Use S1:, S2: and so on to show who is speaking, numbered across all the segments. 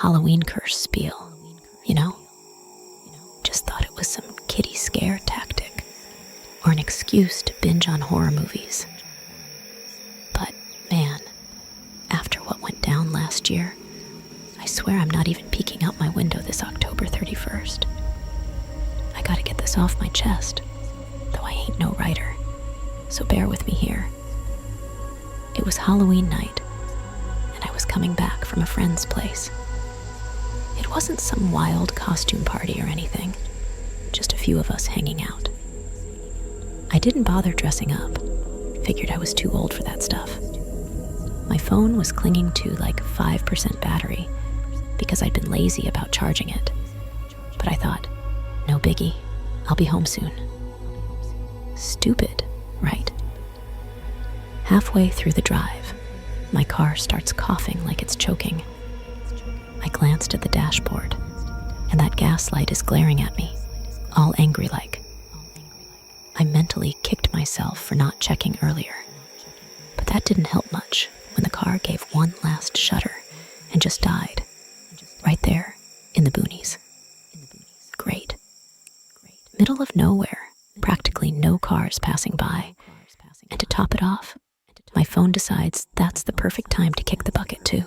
S1: Halloween curse spiel, you know? Just thought it was some kiddie scare tactic or an excuse to binge on horror movies. But man, after what went down last year, I swear I'm not even peeking out my window this October 31st. I gotta get this off my chest, though I ain't no writer, so bear with me here. It was Halloween night, and I was coming back from a friend's place. It wasn't some wild costume party or anything, just a few of us hanging out. I didn't bother dressing up, figured I was too old for that stuff. My phone was clinging to like 5% battery because I'd been lazy about charging it. But I thought, no biggie, I'll be home soon. Stupid, right? Halfway through the drive, my car starts coughing like it's choking. I glanced at the dashboard, and that gas light is glaring at me, all angry like. I mentally kicked myself for not checking earlier, but that didn't help much when the car gave one last shudder and just died, right there in the boonies. Great. Middle of nowhere, practically no cars passing by, and to top it off, my phone decides that's the perfect time to kick the bucket too.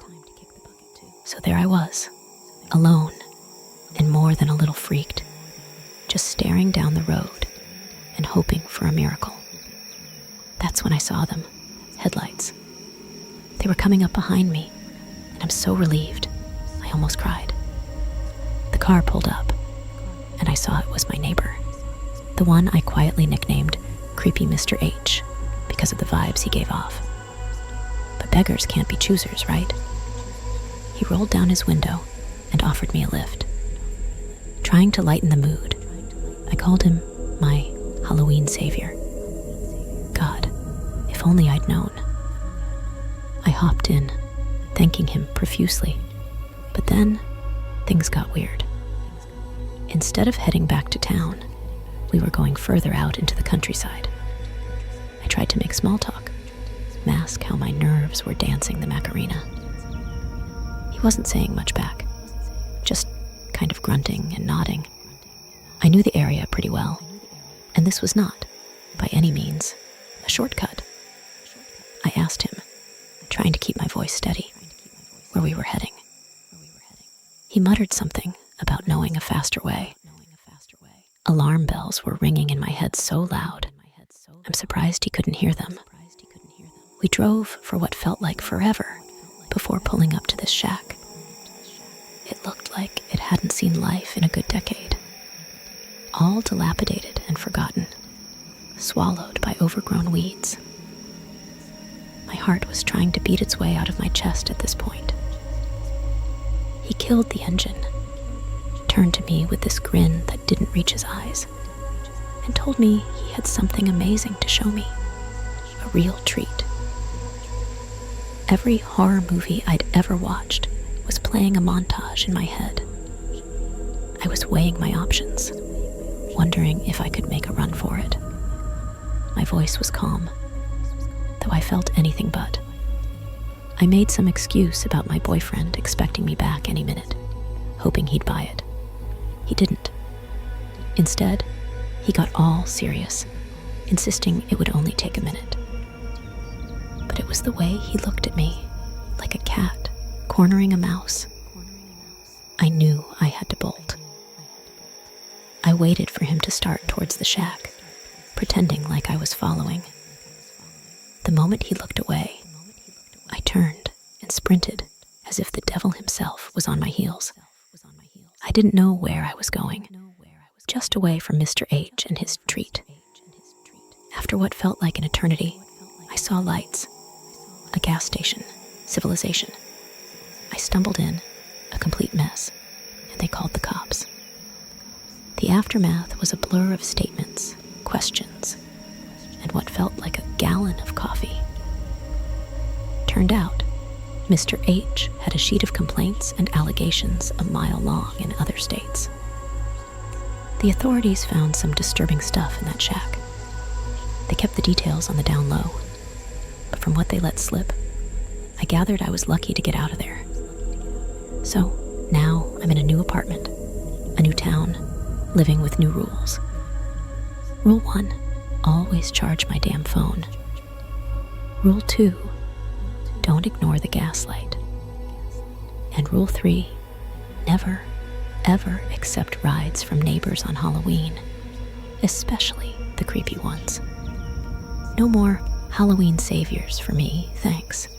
S1: So there I was, alone, and more than a little freaked, just staring down the road and hoping for a miracle. That's when I saw them, headlights. They were coming up behind me, and I'm so relieved, I almost cried. The car pulled up, and I saw it was my neighbor, the one I quietly nicknamed Creepy Mr. H because of the vibes he gave off. But beggars can't be choosers, right? He rolled down his window and offered me a lift. Trying to lighten the mood, I called him my Halloween savior. God, if only I'd known. I hopped in, thanking him profusely, but then things got weird. Instead of heading back to town, we were going further out into the countryside. I tried to make small talk, mask how my nerves were dancing the Macarena. He wasn't saying much back, just kind of grunting and nodding. I knew the area pretty well, and this was not, by any means, a shortcut. I asked him, trying to keep my voice steady, where we were heading. He muttered something about knowing a faster way. Alarm bells were ringing in my head so loud, I'm surprised he couldn't hear them. We drove for what felt like forever before pulling up to this shack. It looked like it hadn't seen life in a good decade. All dilapidated and forgotten, swallowed by overgrown weeds. My heart was trying to beat its way out of my chest at this point. He killed the engine, turned to me with this grin that didn't reach his eyes, and told me he had something amazing to show me, a real treat. Every horror movie I'd ever watched was playing a montage in my head. I was weighing my options, wondering if I could make a run for it. My voice was calm, though I felt anything but. I made some excuse about my boyfriend expecting me back any minute, hoping he'd buy it. He didn't. Instead, he got all serious, insisting it would only take a minute. But it was the way he looked at me, like a cat cornering a mouse. I knew I had to bolt. I waited for him to start towards the shack, pretending like I was following. The moment he looked away, I turned and sprinted as if the devil himself was on my heels. I didn't know where I was going, just away from Mr. H and his treat. After what felt like an eternity, I saw lights, a gas station, civilization. I stumbled in, a complete mess, and they called the cops. The aftermath was a blur of statements, questions, and what felt like a gallon of coffee. Turned out, Mr. H had a sheet of complaints and allegations a mile long in other states. The authorities found some disturbing stuff in that shack. They kept the details on the down low, but from what they let slip, I gathered I was lucky to get out of there. So, Now I'm in a new apartment, a new town, living with new rules. Rule 1, always charge my damn phone. Rule 2, don't ignore the gaslight. And Rule 3, never, ever accept rides from neighbors on Halloween, especially the creepy ones. No more Halloween saviors for me, thanks.